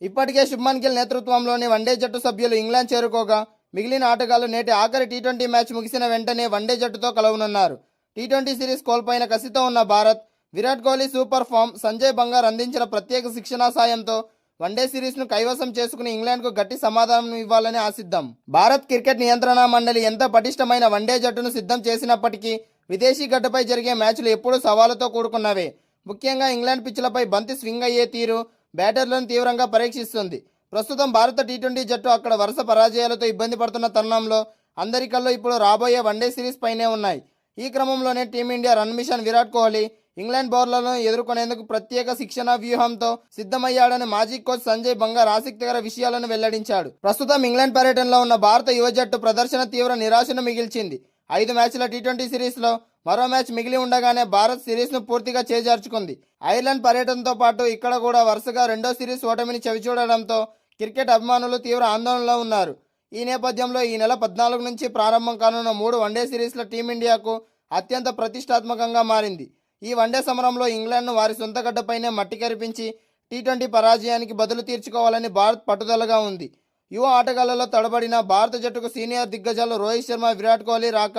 ఇప్పటికే శుభ్మన్ గిల్ నేతృత్వంలోని వన్డే జట్టు సభ్యులు ఇంగ్లాండ్ చేరుకోగా మిగిలిన ఆటగాళ్లు నేటి ఆఖరి టీ20 మ్యాచ్ ముగిసిన వెంటనే వన్డే జట్టుతో కలవనున్నారు. టీ20 సిరీస్ కోల్పోయిన కసితో ఉన్న భారత్, విరాట్ కోహ్లీ సూపర్ ఫామ్, సంజయ్ బంగార్ అందించిన ప్రత్యేక శిక్షణా సాయంతో వన్డే సిరీస్ను కైవసం చేసుకుని ఇంగ్లాండ్కు గట్టి సమాధానం ఇవ్వాలని ఆశిద్దాం. భారత్ క్రికెట్ నియంత్రణ మండలి ఎంత పటిష్టమైన వన్డే జట్టును సిద్ధం చేసినప్పటికీ విదేశీ గడ్డపై జరిగే మ్యాచ్లు ఎప్పుడూ సవాలుతో కూడుకున్నవే. ముఖ్యంగా ఇంగ్లాండ్ పిచ్లపై బంతి స్వింగ్ అయ్యే తీరు బ్యాటర్లను తీవ్రంగా పరీక్షిస్తుంది. ప్రస్తుతం భారత టీ20 జట్టు అక్కడ వరుస పరాజయాలతో ఇబ్బంది పడుతున్న తరుణంలో అందరి కళ్ళు ఇప్పుడు రాబోయే వన్డే సిరీస్ పైనే ఉన్నాయి. ఈ క్రమంలోనే team India run machine Virat Kohli England బౌలర్లను ఎదుర్కొనేందుకు ప్రత్యేక శిక్షణ వ్యూహంతో సిద్ధమయ్యాడని మాజీ కోచ్ సంజయ్ బంగార్ ఆసక్తికర విషయాలను వెల్లడించాడు. ప్రస్తుతం ఇంగ్లాండ్ పర్యటనలో ఉన్న భారత యువ జట్టు ప్రదర్శన తీవ్ర నిరాశను మిగిల్చింది. 5 మ్యాచ్ల టీ20 సిరీస్లో మరో మ్యాచ్ మిగిలి ఉండగానే భారత్ సిరీస్ను పూర్తిగా చేజార్చుకుంది. ఐర్లాండ్ పర్యటనతో పాటు ఇక్కడ కూడా వరుసగా రెండో సిరీస్ ఓటమిని చవిచూడడంతో క్రికెట్ అభిమానులు తీవ్ర ఆందోళనలో ఉన్నారు. ఈ నేపథ్యంలో ఈ నెల 14 నుంచి ప్రారంభం కానున్న 3 వన్డే సిరీస్ల టీమిండియాకు అత్యంత ప్రతిష్టాత్మకంగా మారింది. ఈ వన్డే సమరంలో ఇంగ్లాండ్ను వారి సొంత గడ్డపైనే మట్టి కరిపించి టీ20 పరాజయానికి బదులు తీర్చుకోవాలని భారత్ పట్టుదలగా ఉంది. యువ ఆటగాళ్లలో తడబడిన భారత జట్టుకు సీనియర్ దిగ్గజాలు రోహిత్ శర్మ, విరాట్ కోహ్లీ రాక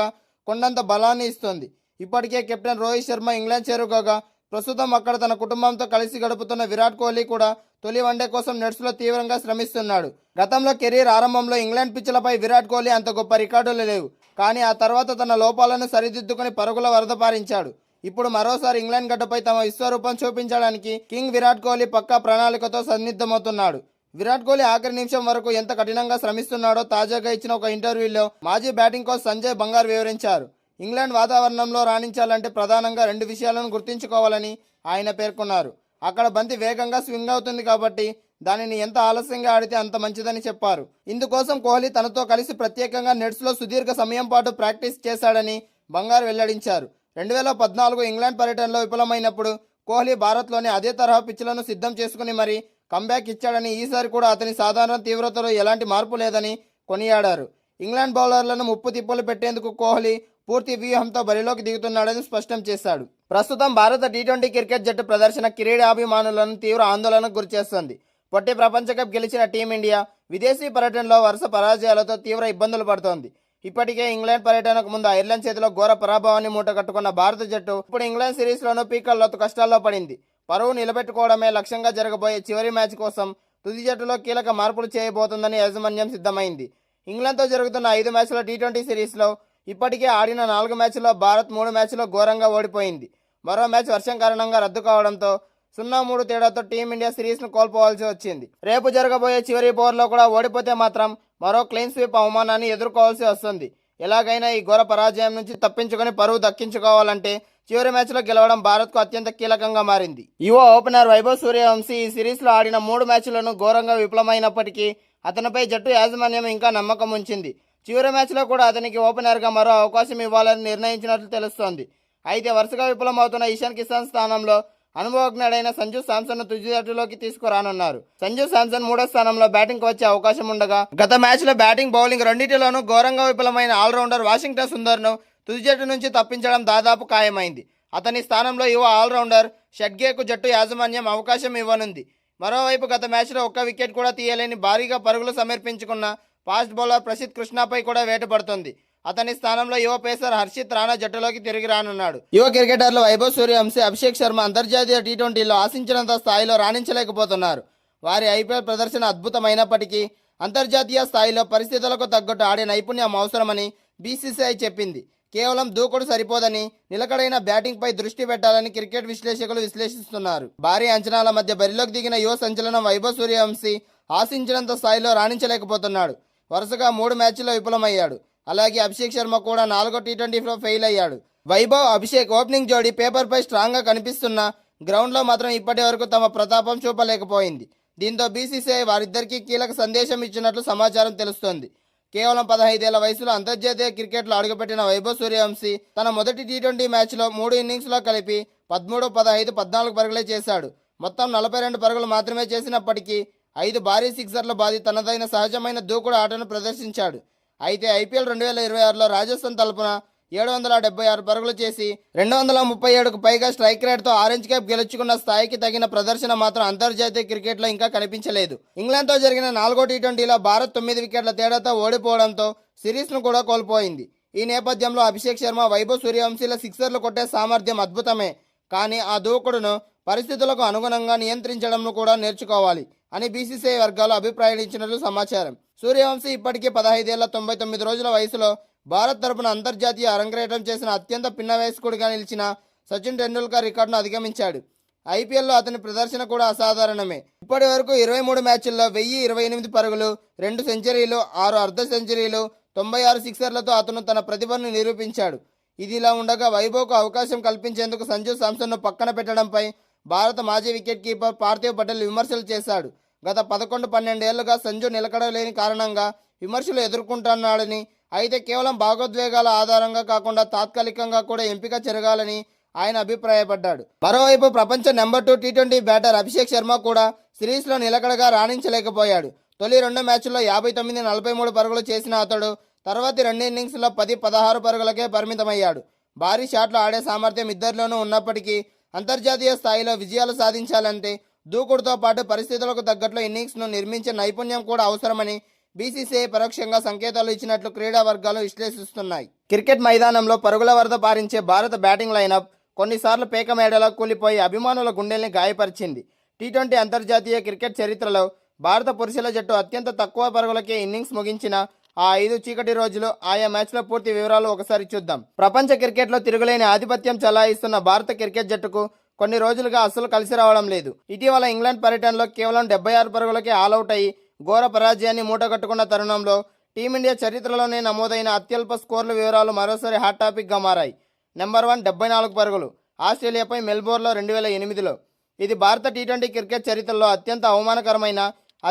కొండంత బలాన్ని ఇస్తోంది. ఇప్పటికే కెప్టెన్ రోహిత్ శర్మ ఇంగ్లాండ్ చేరుకోగా ప్రస్తుతం అక్కడ తన కుటుంబంతో కలిసి గడుపుతున్న విరాట్ కోహ్లీ కూడా తొలి వన్డే కోసం నెట్స్లో తీవ్రంగా శ్రమిస్తున్నాడు. గతంలో కెరీర్ ఆరంభంలో ఇంగ్లాండ్ పిచ్లపై విరాట్ కోహ్లీ అంత గొప్ప రికార్డులు లేవు, కానీ ఆ తర్వాత తన లోపాలను సరిదిద్దుకుని పరుగుల వరద పారించాడు. ఇప్పుడు మరోసారి ఇంగ్లాండ్ గడ్డపై తమ విశ్వరూపం చూపించడానికి కింగ్ విరాట్ కోహ్లీ పక్కా ప్రణాళికతో సన్నిద్ధమవుతున్నాడు. విరాట్ కోహ్లీ ఆఖరి నిమిషం వరకు ఎంత కఠినంగా శ్రమిస్తున్నాడో తాజాగా ఇచ్చిన ఒక ఇంటర్వ్యూలో మాజీ బ్యాటింగ్ కోచ్ సంజయ్ బంగార్ వివరించారు. ఇంగ్లాండ్ వాతావరణంలో రాణించాలంటే ప్రధానంగా 2 విషయాలను గుర్తుంచుకోవాలని ఆయన పేర్కొన్నారు. అక్కడ బంతి వేగంగా స్వింగ్ అవుతుంది కాబట్టి దానిని ఎంత ఆలస్యంగా ఆడితే అంత మంచిదని చెప్పారు. ఇందుకోసం కోహ్లీ తనతో కలిసి ప్రత్యేకంగా నెట్స్లో సుదీర్ఘ సమయం పాటు ప్రాక్టీస్ చేశాడని బంగార్ వెల్లడించారు. 2014 ఇంగ్లాండ్ పర్యటనలో విఫలమైనప్పుడు కోహ్లీ భారత్లోని అదే తరహా పిచ్లను సిద్ధం చేసుకుని మరీ కంబ్యాక్ ఇచ్చాడని, ఈసారి కూడా అతని సాధారణ తీవ్రతలో ఎలాంటి మార్పు లేదని కొనియాడారు. ఇంగ్లాండ్ బౌలర్లను ముప్పు తిప్పలు పెట్టేందుకు కోహ్లీ పూర్తి వ్యూహంతో బరిలోకి దిగుతున్నాడని స్పష్టం చేశాడు. ప్రస్తుతం భారత టీ20 క్రికెట్ జట్టు ప్రదర్శన క్రీడాభిమానులను తీవ్ర ఆందోళనకు గురిచేస్తుంది. పొట్టి ప్రపంచ కప్ గెలిచిన టీమిండియా విదేశీ పర్యటనలో వరుస పరాజయాలతో తీవ్ర ఇబ్బందులు పడుతోంది. ఇప్పటికే ఇంగ్లాండ్ పర్యటనకు ముందు ఐర్లాండ్ చేతిలో ఘోర పరాభవాన్ని మూటగట్టుకున్న భారత జట్టు ఇప్పుడు ఇంగ్లాండ్ సిరీస్లోనూ పీకల్లోతు కష్టాల్లో పడింది. పరువు నిలబెట్టుకోవడమే లక్ష్యంగా జరగబోయే చివరి మ్యాచ్ కోసం తుది జట్టులో కీలక మార్పులు చేయబోతుందని యాజమాన్యం సిద్ధమైంది. ఇంగ్లాండ్తో జరుగుతున్న 5 మ్యాచ్ల టీ20 సిరీస్లో ఇప్పటికే ఆడిన 4 మ్యాచ్ల్లో భారత్ 3 మ్యాచ్ల్లో ఘోరంగా ఓడిపోయింది. మరో మ్యాచ్ వర్షం కారణంగా రద్దు కావడంతో 0-3 తేడాతో టీమిండియా సిరీస్ను కోల్పోవాల్సి వచ్చింది. రేపు జరగబోయే చివరి బోర్లో కూడా ఓడిపోతే మాత్రం మరో క్లీన్ స్వీప్ అవమానాన్ని ఎదుర్కోవాల్సి వస్తుంది. ఎలాగైనా ఈ ఘోర పరాజయం నుంచి తప్పించుకొని పరువు దక్కించుకోవాలంటే చివరి మ్యాచ్లో గెలవడం భారత్కు అత్యంత కీలకంగా మారింది. యువ ఓపెనర్ వైభవ్ సూర్యవంశీ ఈ సిరీస్లో ఆడిన 3 మ్యాచ్లను ఘోరంగా విఫలమైనప్పటికీ అతనిపై జట్టు యాజమాన్యం ఇంకా నమ్మకం ఉంచింది. చివరి మ్యాచ్లో కూడా అతనికి ఓపెనర్గా మరో అవకాశం ఇవ్వాలని నిర్ణయించినట్లు తెలుస్తోంది. అయితే వరుసగా విఫలమవుతున్న ఇషాన్ కిసాన్ స్థానంలో అనుభవజ్ఞుడైన సంజు శాంసన్ను తుది జట్టులోకి తీసుకురానున్నారు. సంజు శాంసన్ 3వ స్థానంలో బ్యాటింగ్కు వచ్చే అవకాశం ఉండగా గత మ్యాచ్లో బ్యాటింగ్, బౌలింగ్ రెండింటిలోనూ ఘోరంగా విఫలమైన ఆల్రౌండర్ వాషింగ్టన్ సుందర్ను తుది జట్టు నుంచి తప్పించడం దాదాపు ఖాయమైంది. అతని స్థానంలో యువ ఆల్రౌండర్ షడ్గేకు జట్టు యాజమాన్యం అవకాశం ఇవ్వనుంది. మరోవైపు గత మ్యాచ్లో ఒక్క వికెట్ కూడా తీయలేని భారీగా పరుగులు సమర్పించుకున్న ఫాస్ట్ బౌలర్ ప్రసిద్ధ్ కృష్ణపై కూడా వేట పడుతోంది. అతని స్థానంలో యువ పేసర్ హర్షిత్ రాణా జట్టులోకి తిరిగి రానున్నాడు. యువ క్రికెటర్లు వైభవ్ సూర్యవంశీ, అభిషేక్ శర్మ అంతర్జాతీయ టీ20లో ఆశించినంత స్థాయిలో రాణించలేకపోతున్నారు. వారి ఐపీఎల్ ప్రదర్శన అద్భుతమైనప్పటికీ అంతర్జాతీయ స్థాయిలో పరిస్థితులకు తగ్గట్టు ఆడే నైపుణ్యం అవసరమని బీసీసీఐ చెప్పింది. కేవలం దూకుడు సరిపోదని నిలకడైన బ్యాటింగ్పై దృష్టి పెట్టాలని క్రికెట్ విశ్లేషకులు విశ్లేషిస్తున్నారు. భారీ అంచనాల మధ్య బరిలోకి దిగిన యువ సంచలనం వైభవ్ సూర్యవంశీ ఆశించినంత స్థాయిలో రాణించలేకపోతున్నాడు. వరుసగా 3 మ్యాచ్ల్లో విఫలమయ్యాడు. అలాగే అభిషేక్ శర్మ కూడా 4వ టీ20లో ఫెయిల్ అయ్యాడు. వైభవ్, అభిషేక్ ఓపెనింగ్ జోడీ పేపర్పై స్ట్రాంగ్గా కనిపిస్తున్న గ్రౌండ్లో మాత్రం ఇప్పటి వరకు తమ ప్రతాపం చూపలేకపోయింది. దీంతో బీసీసీఐ వారిద్దరికీ కీలక సందేశం ఇచ్చినట్లు సమాచారం తెలుస్తోంది. కేవలం 15 ఏళ్ల వయసులో అంతర్జాతీయ క్రికెట్లో అడుగుపెట్టిన వైభవ్ సూర్యవంశీ తన మొదటి టీ20 మ్యాచ్లో 3 ఇన్నింగ్స్లో కలిపి 13, 15, 14 పరుగులే చేశాడు. మొత్తం 42 పరుగులు మాత్రమే చేసినప్పటికీ 5 భారీ సిక్సర్లు బాది తనదైన సహజమైన దూకుడు ఆటను ప్రదర్శించాడు. అయితే ఐపీఎల్ 2026లో రాజస్థాన్ తరపున 776 పరుగులు చేసి 237కు పైగా స్ట్రైక్ రేట్తో ఆరెంజ్ క్యాప్ గెలుచుకున్న స్థాయికి తగిన ప్రదర్శన మాత్రం అంతర్జాతీయ క్రికెట్లో ఇంకా కనిపించలేదు. ఇంగ్లాండ్తో జరిగిన 4వ టీ20లో భారత్ 9 వికెట్ల తేడాతో ఓడిపోవడంతో సిరీస్ను కూడా కోల్పోయింది. ఈ నేపథ్యంలో అభిషేక్ శర్మ, వైభవ్ సూర్యవంశీల సిక్సర్లు కొట్టే సామర్థ్యం అద్భుతమే, కానీ ఆ దూకుడును పరిస్థితులకు అనుగుణంగా నియంత్రించడంను కూడా నేర్చుకోవాలి అని బీసీసీఐ వర్గాలు అభిప్రాయించినట్లు సమాచారం. సూర్యవంశీ ఇప్పటికీ 15 ఏళ్ల 99 రోజుల వయసులో భారత్ తరపున అంతర్జాతీయ అరంగేట్రం చేసిన అత్యంత పిన్న వయస్కుడిగా నిలిచిన సచిన్ టెండూల్కర్ రికార్డును అధిగమించాడు. ఐపీఎల్లో అతని ప్రదర్శన కూడా అసాధారణమే. ఇప్పటి వరకు 23 మ్యాచ్ల్లో 1028 పరుగులు, 2 సెంచరీలు, 6 అర్ధ సెంచరీలు, 96 సిక్సర్లతో అతను తన ప్రతిభను నిరూపించాడు. ఇదిలా ఉండగా వైభవ్కు అవకాశం కల్పించేందుకు సంజు శాంసన్ను పక్కన పెట్టడంపై భారత మాజీ వికెట్ కీపర్ పార్థివ్ పటేల్ విమర్శలు చేశాడు. గత 11-12 ఏళ్లుగా సంజు నిలకడలేని కారణంగా విమర్శలు ఎదుర్కొంటున్నాడని, అయితే కేవలం భావోద్వేగాల ఆధారంగా కాకుండా తాత్కాలికంగా కూడా ఎంపిక జరగాలని ఆయన అభిప్రాయపడ్డాడు. మరోవైపు ప్రపంచ number 2 T20 batter Abhishek Sharma కూడా సిరీస్లో నిలకడగా రాణించలేకపోయాడు. తొలి 2 మ్యాచ్ల్లో 59-43 పరుగులు చేసిన అతడు తర్వాతి 2 ఇన్నింగ్స్లో 10-16 పరుగులకే పరిమితమయ్యాడు. భారీ షాట్లు ఆడే సామర్థ్యం ఇద్దరిలోనూ ఉన్నప్పటికీ అంతర్జాతీయ స్థాయిలో విజయాలు సాధించాలంటే దూకుడుతో పాటు పరిస్థితులకు తగ్గట్లు ఇన్నింగ్స్ను నిర్మించే నైపుణ్యం కూడా అవసరమని బీసీసీఐ పరోక్షంగా సంకేతాలు ఇచ్చినట్లు క్రీడా వర్గాలు విశ్లేషిస్తున్నాయి. క్రికెట్ మైదానంలో పరుగుల వరద పారించే భారత బ్యాటింగ్ లైనప్ కొన్నిసార్లు పేక మేడలా కూలిపోయి అభిమానుల గుండెల్ని గాయపరిచింది. టీ20 అంతర్జాతీయ క్రికెట్ చరిత్రలో భారత పురుషుల జట్టు అత్యంత తక్కువ పరుగులకే ఇన్నింగ్స్ ముగించిన ఆ 5 చీకటి రోజులు, ఆయా మ్యాచ్ల పూర్తి వివరాలు ఒకసారి చూద్దాం. ప్రపంచ క్రికెట్లో తిరుగులేని ఆధిపత్యం చెలాయిస్తున్న భారత క్రికెట్ జట్టుకు కొన్ని రోజులుగా అస్సలు కలిసి రావడం లేదు. ఇటీవల ఇంగ్లాండ్ పర్యటనలో కేవలం 76 పరుగులకే ఆలౌట్ అయ్యి ఘోర పరాజయాన్ని మూటగట్టుకున్న తరుణంలో టీమిండియా చరిత్రలోనే నమోదైన అత్యల్ప స్కోర్ల వివరాలు మరోసారి హాట్ టాపిక్గా మారాయి. నెంబర్ 1 74 పరుగులు ఆస్ట్రేలియాపై మెల్బోర్న్లో 2008లో. ఇది భారత టీ20 క్రికెట్ చరిత్రలో అత్యంత అవమానకరమైన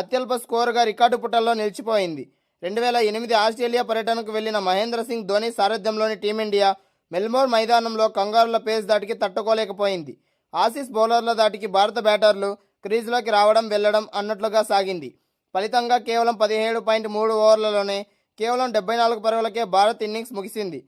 అత్యల్ప స్కోరుగా రికార్డు పుటల్లో నిలిచిపోయింది. 2008 ఆస్ట్రేలియా పర్యటనకు వెళ్లిన మహేంద్ర సింగ్ ధోని సారథ్యంలోని టీమిండియా మెల్బోర్న్ మైదానంలో కంగారుల పేస్ దాటికి తట్టుకోలేకపోయింది. ఆసీస్ బౌలర్ల దాటికి భారత బ్యాటర్లు క్రీజ్లోకి రావడం వెళ్లడం అన్నట్లుగా సాగింది. ఫలితంగా కేవలం 17.3 ఓవర్లలోనే కేవలం 74 పరుగులకే భారత్ ఇన్నింగ్స్ ముగిసింది.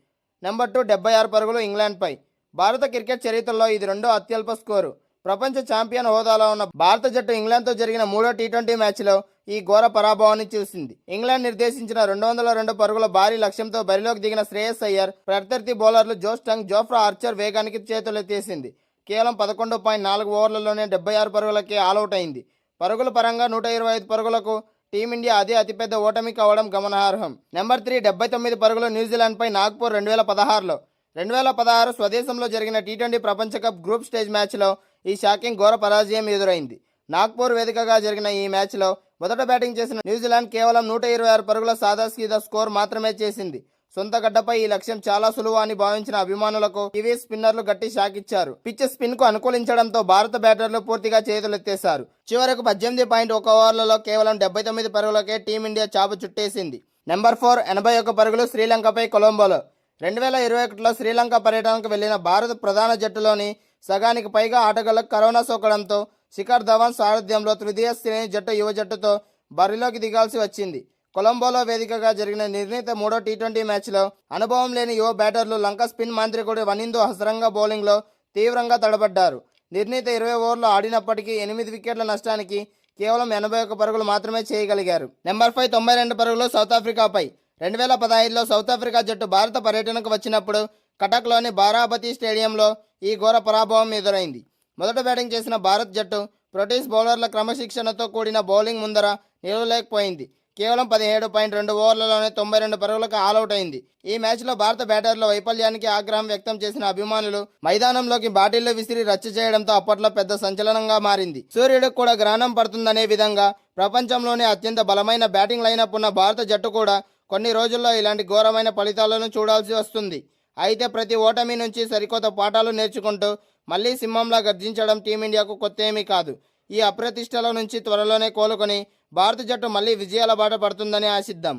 నెంబర్ 2 76 పరుగులు ఇంగ్లాండ్పై. భారత క్రికెట్ చరిత్రలో ఇది రెండో అత్యల్ప స్కోరు. ప్రపంచ ఛాంపియన్ హోదాలో ఉన్న భారత జట్టు ఇంగ్లాండ్తో జరిగిన 3వ టీ20 మ్యాచ్లో ఈ ఘోర పరాభవాన్ని చూసింది. ఇంగ్లాండ్ నిర్దేశించిన 202 పరుగుల భారీ లక్ష్యంతో బరిలోకి దిగిన శ్రేయస్ అయ్యర్ ప్రత్యర్థి బౌలర్లు జోస్ టంగ్, జోఫ్రా ఆర్చర్ వేగానికి చేతులెత్తేసింది. కేవలం 11.4 ఓవర్లలోనే 76 పరుగులకే ఆలౌట్ అయింది. పరుగుల పరంగా 125 పరుగులకు టీమిండియా అదే అతిపెద్ద ఓటమి కావడం గమనార్హం. నెంబర్ 3 79 పరుగులు న్యూజిలాండ్పై నాగ్పూర్ 2016లో. 2016 స్వదేశంలో జరిగిన టీ20 ప్రపంచ కప్ గ్రూప్ స్టేజ్ మ్యాచ్లో ఈ షాకింగ్ ఘోర పరాజయం ఎదురైంది. నాగ్పూర్ వేదికగా జరిగిన ఈ మ్యాచ్లో మొదట బ్యాటింగ్ చేసిన న్యూజిలాండ్ కేవలం 126 పరుగుల సాదాసీదా స్కోర్ మాత్రమే చేసింది. సొంత గడ్డపై ఈ లక్ష్యం చాలా సులువు అని భావించిన అభిమానులకు కివీ స్పిన్నర్లు గట్టి షాక్ ఇచ్చారు. పిచ్ స్పిన్ కు అనుకూలించడంతో భారత బ్యాటర్లు పూర్తిగా చేతులెత్తేశారు. చివరకు 18.1 ఓవర్లలో కేవలం 79 పరుగులకే టీమిండియా చాపు చుట్టేసింది. నెంబర్ 4 81 పరుగులు శ్రీలంకపై కొలంబోలో. 2021లో శ్రీలంక పర్యటనకు వెళ్లిన భారత ప్రధాన జట్టులోని సగానికి పైగా ఆటగాళ్లకు కరోనా సోకడంతో శిఖర్ ధవన్ సారథ్యంలో తృతీయ శ్రేణి జట్టు యువ జట్టుతో బరిలోకి దిగాల్సి వచ్చింది. కొలంబోలో వేదికగా జరిగిన నిర్ణీత 3వ టీ20 మ్యాచ్లో అనుభవం లేని యువ బ్యాటర్లు లంక స్పిన్ మాంత్రికుడు వనిందు హసరంగ బౌలింగ్లో తీవ్రంగా తడబడ్డారు. నిర్ణీత 20 ఓవర్లు ఆడినప్పటికీ 8 వికెట్ల నష్టానికి కేవలం 81 పరుగులు మాత్రమే చేయగలిగారు. నెంబర్ 5 92 పరుగులు సౌత్ ఆఫ్రికాపై. 2015లో సౌత్ ఆఫ్రికా జట్టు భారత పర్యటనకు వచ్చినప్పుడు కటక్లోని బారాబతి స్టేడియంలో ఈ ఘోర పరాభవం ఎదురైంది. మొదట బ్యాటింగ్ చేసిన భారత్ జట్టు బ్రిటిష్ బౌలర్ల క్రమశిక్షణతో కూడిన బౌలింగ్ ముందర నిలవలేకపోయింది. కేవలం 17.2 ఓవర్లలోనే 92 పరుగులకు ఆలౌట్ అయింది. ఈ మ్యాచ్లో భారత బ్యాటర్ల వైఫల్యానికి ఆగ్రహం వ్యక్తం చేసిన అభిమానులు మైదానంలోకి బాటిళ్లు విసిరి రచ్చ చేయడంతో అప్పట్లో పెద్ద సంచలనంగా మారింది. సూర్యుడికి కూడా గ్రహణం పడుతుందనే విధంగా ప్రపంచంలోనే అత్యంత బలమైన బ్యాటింగ్ లైనప్ ఉన్న భారత జట్టు కూడా కొన్ని రోజుల్లో ఇలాంటి ఘోరమైన ఫలితాలను చూడాల్సి వస్తుంది. అయితే ప్రతి ఓటమి నుంచి సరికొత్త పాఠాలు నేర్చుకుంటూ మళ్లీ సింహంలా గర్జించడం టీమిండియాకు కొత్త ఏమీ కాదు. ఈ అప్రతిష్టల నుంచి త్వరలోనే కోలుకొని భారత జట్టు మళ్లీ విజయాల బాట పడుతుందని ఆశిద్దాం.